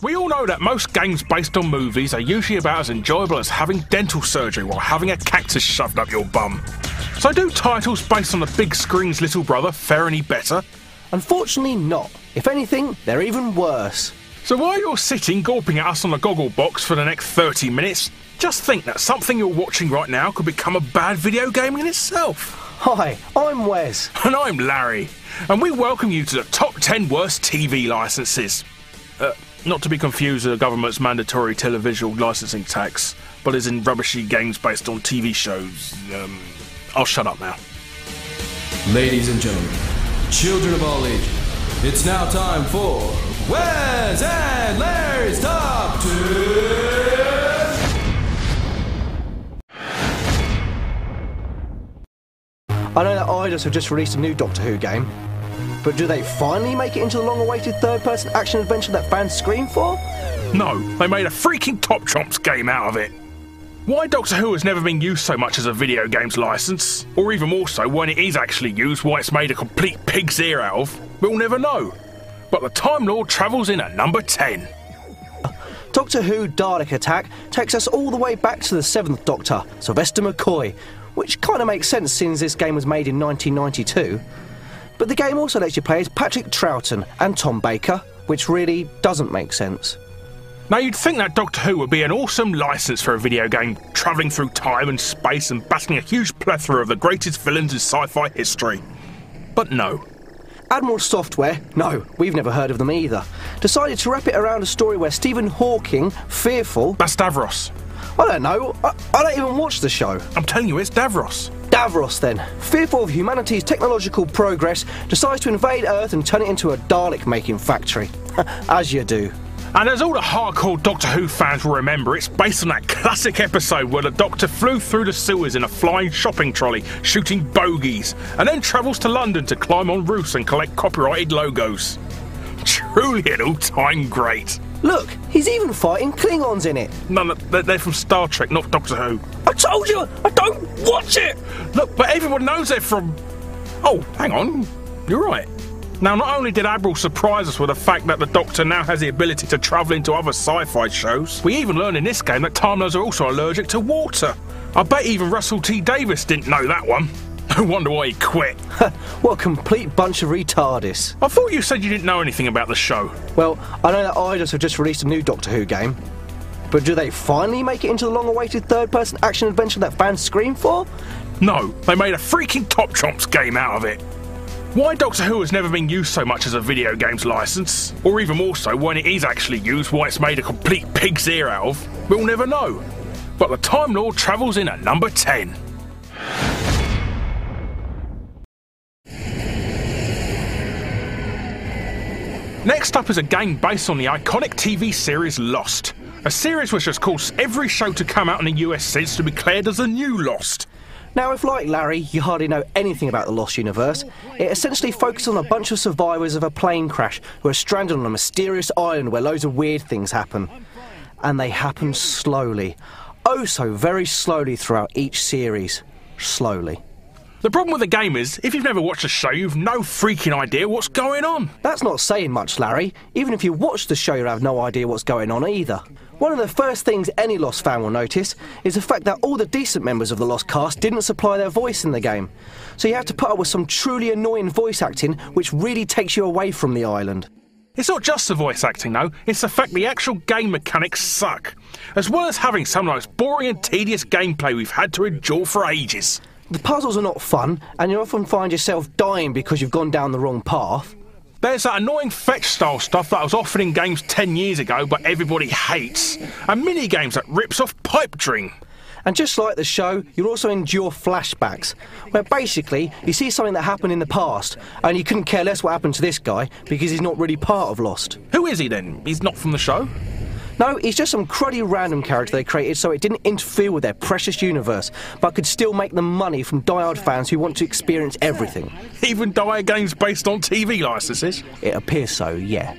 We all know that most games based on movies are usually about as enjoyable as having dental surgery while having a cactus shoved up your bum. So do titles based on the big screen's little brother fare any better? Unfortunately not. If anything, they're even worse. So while you're sitting gawping at us on the goggle box for the next 30 minutes, just think that something you're watching right now could become a bad video game in itself. Hi, I'm Wes. And I'm Larry. And we welcome you to the top 10 worst TV licenses. Not to be confused with the government's mandatory televisual licensing tax, but as in rubbishy games based on TV shows. I'll shut up now. Ladies and gentlemen, children of all ages, it's now time for Wes and Larry's Top 10! I know that Eidos have just released a new Doctor Who game, but do they finally make it into the long-awaited third-person action-adventure that fans scream for? No, they made a freaking Top Trumps game out of it. Why Doctor Who has never been used so much as a video games license, or even more so when it is actually used, why it's made a complete pig's ear out of, we'll never know. But the Time Lord travels in at number 10. Doctor Who Dalek Attack takes us all the way back to the 7th Doctor, Sylvester McCoy, which kind of makes sense since this game was made in 1992. But the game also lets you play as Patrick Troughton and Tom Baker, which really doesn't make sense. Now you'd think that Doctor Who would be an awesome licence for a video game, travelling through time and space and battling a huge plethora of the greatest villains in sci-fi history. But no. Admiral Software, no, we've never heard of them either, decided to wrap it around a story where Stephen Hawking, fearful... That's Davros. I don't know, I don't even watch the show. I'm telling you, it's Davros. Davros, then, fearful of humanity's technological progress, decides to invade Earth and turn it into a Dalek-making factory. As you do. And as all the hardcore Doctor Who fans will remember, it's based on that classic episode where the Doctor flew through the sewers in a flying shopping trolley, shooting bogies, and then travels to London to climb on roofs and collect copyrighted logos. Truly an all-time great. Look, he's even fighting Klingons in it. No, they're from Star Trek, not Doctor Who. I told you, I don't watch it! Look, but everyone knows they're from... Oh, hang on, you're right. Now, not only did Admiral surprise us with the fact that the Doctor now has the ability to travel into other sci-fi shows, we even learned in this game that Time Lords are also allergic to water. I bet even Russell T Davies didn't know that one. No wonder why he quit. What a complete bunch of retardis. I thought you said you didn't know anything about the show. Well, I know that Eidos have just released a new Doctor Who game, but do they finally make it into the long-awaited third-person action-adventure that fans scream for? No, they made a freaking Top Trumps game out of it. Why Doctor Who has never been used so much as a video games licence, or even more so when it is actually used, why it's made a complete pig's ear out of, we'll never know. But the Time Lord travels in at number 10. Next up is a game based on the iconic TV series Lost, a series which has caused every show to come out in the US since to be declared as a new Lost. Now, if like Larry, you hardly know anything about the Lost universe, it essentially focuses on a bunch of survivors of a plane crash who are stranded on a mysterious island where loads of weird things happen. And they happen slowly. Oh, so very slowly throughout each series. Slowly. The problem with the game is, if you've never watched the show, you've no freaking idea what's going on. That's not saying much, Larry. Even if you watch the show, you'll have no idea what's going on either. One of the first things any Lost fan will notice is the fact that all the decent members of the Lost cast didn't supply their voice in the game. So you have to put up with some truly annoying voice acting, which really takes you away from the island. It's not just the voice acting though, it's the fact the actual game mechanics suck, as well as having some of the most boring and tedious gameplay we've had to endure for ages. The puzzles are not fun, and you often find yourself dying because you've gone down the wrong path. There's that annoying fetch-style stuff that was offered in games 10 years ago but everybody hates, and mini-games that rips off Pipe Dream. And just like the show, you'll also endure flashbacks, where basically you see something that happened in the past, and you couldn't care less what happened to this guy because he's not really part of Lost. Who is he then? He's not from the show? No, he's just some cruddy random character they created so it didn't interfere with their precious universe, but could still make them money from die-hard fans who want to experience everything. Even dire games based on TV licenses? It appears so, yeah.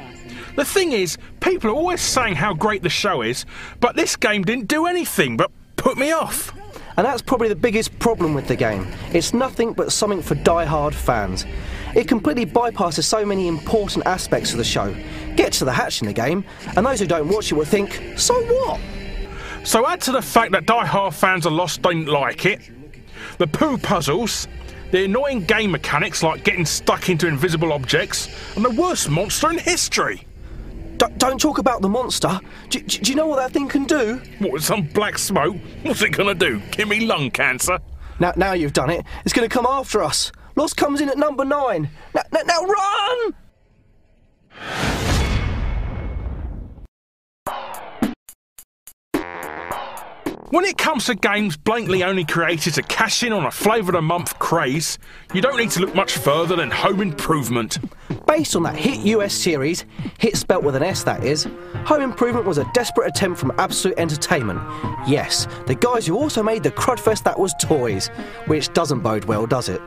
The thing is, people are always saying how great the show is, but this game didn't do anything but put me off. And that's probably the biggest problem with the game. It's nothing but something for die-hard fans. It completely bypasses so many important aspects of the show. Get to the hatch in the game, and those who don't watch it will think, so what? So add to the fact that die-hard fans of Lost don't like it, the poo puzzles, the annoying game mechanics like getting stuck into invisible objects, and the worst monster in history. Don't talk about the monster. Do you know what that thing can do? What, some black smoke? What's it gonna do? Give me lung cancer? Now you've done it. It's going to come after us. Lost comes in at number 9. Now run! When it comes to games blatantly only created to cash in on a flavour of the month craze, you don't need to look much further than Home Improvement. Based on that hit US series, hit spelt with an S that is, Home Improvement was a desperate attempt from Absolute Entertainment. Yes, the guys who also made the crudfest that was Toys, which doesn't bode well, does it?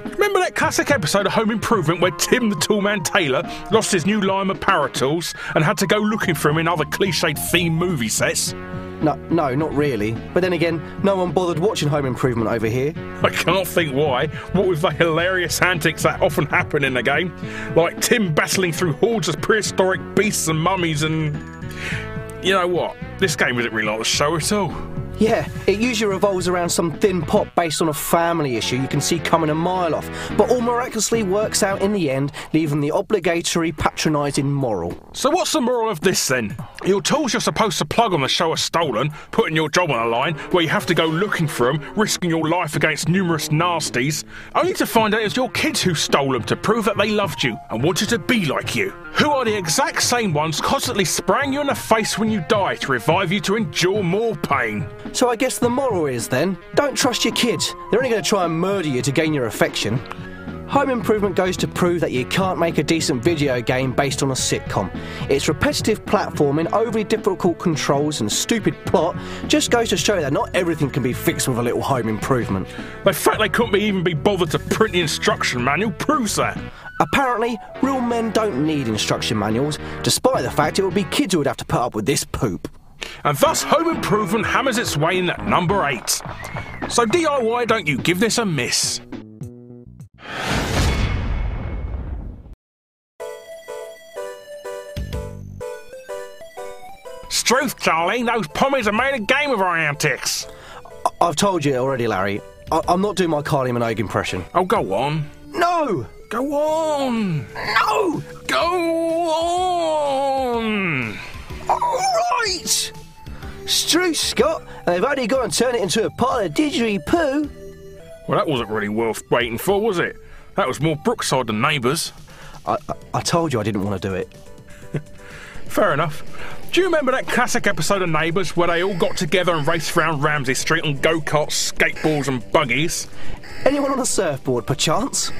Remember that classic episode of Home Improvement where Tim the Toolman Taylor lost his new Lima power tools and had to go looking for him in other cliched theme movie sets? No, not really. But then again, no one bothered watching Home Improvement over here. I can't think why. What with the hilarious antics that often happen in the game, like Tim battling through hordes of prehistoric beasts and mummies and... You know what? This game isn't really like the show at all. Yeah, it usually revolves around some thin pop based on a family issue you can see coming a mile off, but all miraculously works out in the end, leaving the obligatory patronising moral. So what's the moral of this then? Your tools you're supposed to plug on the show are stolen, putting your job on the line, where you have to go looking for them, risking your life against numerous nasties, only to find out it's your kids who stole them to prove that they loved you and wanted to be like you, who are the exact same ones constantly spraying you in the face when you die to revive you to endure more pain. So I guess the moral is then, don't trust your kids. They're only going to try and murder you to gain your affection. Home Improvement goes to prove that you can't make a decent video game based on a sitcom. Its repetitive platforming, overly difficult controls and stupid plot just goes to show that not everything can be fixed with a little Home Improvement. The fact they couldn't even be bothered to print the instruction manual proves that. Apparently, real men don't need instruction manuals, despite the fact it would be kids who would have to put up with this poop. And thus Home Improvement hammers its way in at number 8. So DIY, don't you give this a miss. Struth, Charlie, those pommies have made a game of our antics. I've told you already, Larry. I'm not doing my Kylie Minogue impression. Oh, go on. No! Go on! No! Go on! Alright! Struth, Scott, and they've only got to turn it into a pile of didgeridoo. Well, that wasn't really worth waiting for, was it? That was more Brookside than Neighbours. I told you I didn't want to do it. Fair enough. Do you remember that classic episode of Neighbours where they all got together and raced around Ramsey Street on go-karts, skateboards and buggies? Anyone on a surfboard, perchance?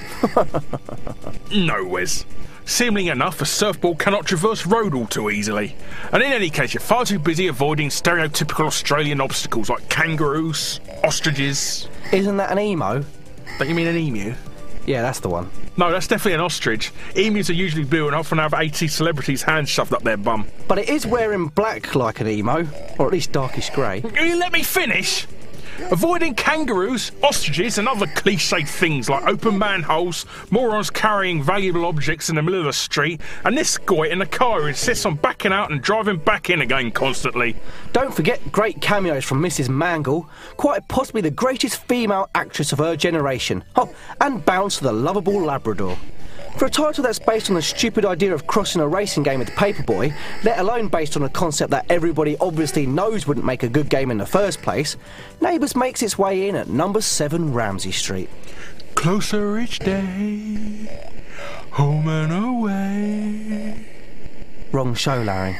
No, Wes. Seemingly enough, a surfboard cannot traverse road all too easily. And in any case, you're far too busy avoiding stereotypical Australian obstacles like kangaroos, ostriches... Isn't that an emo? Don't you mean an emu? Yeah, that's the one. No, that's definitely an ostrich. Emus are usually blue and often have 80 celebrities' hands shoved up their bum. But it is wearing black like an emo, or at least darkish grey. Will you let me finish? Avoiding kangaroos, ostriches and other cliched things like open manholes, morons carrying valuable objects in the middle of the street, and this guy in the car who insists on backing out and driving back in again constantly. Don't forget great cameos from Mrs. Mangle, quite possibly the greatest female actress of her generation. Oh, and Bounce the lovable Labrador. For a title that's based on the stupid idea of crossing a racing game with Paperboy, let alone based on a concept that everybody obviously knows wouldn't make a good game in the first place, Neighbours makes its way in at number 7 Ramsey Street. Closer each day, home and away. Wrong show, Larry.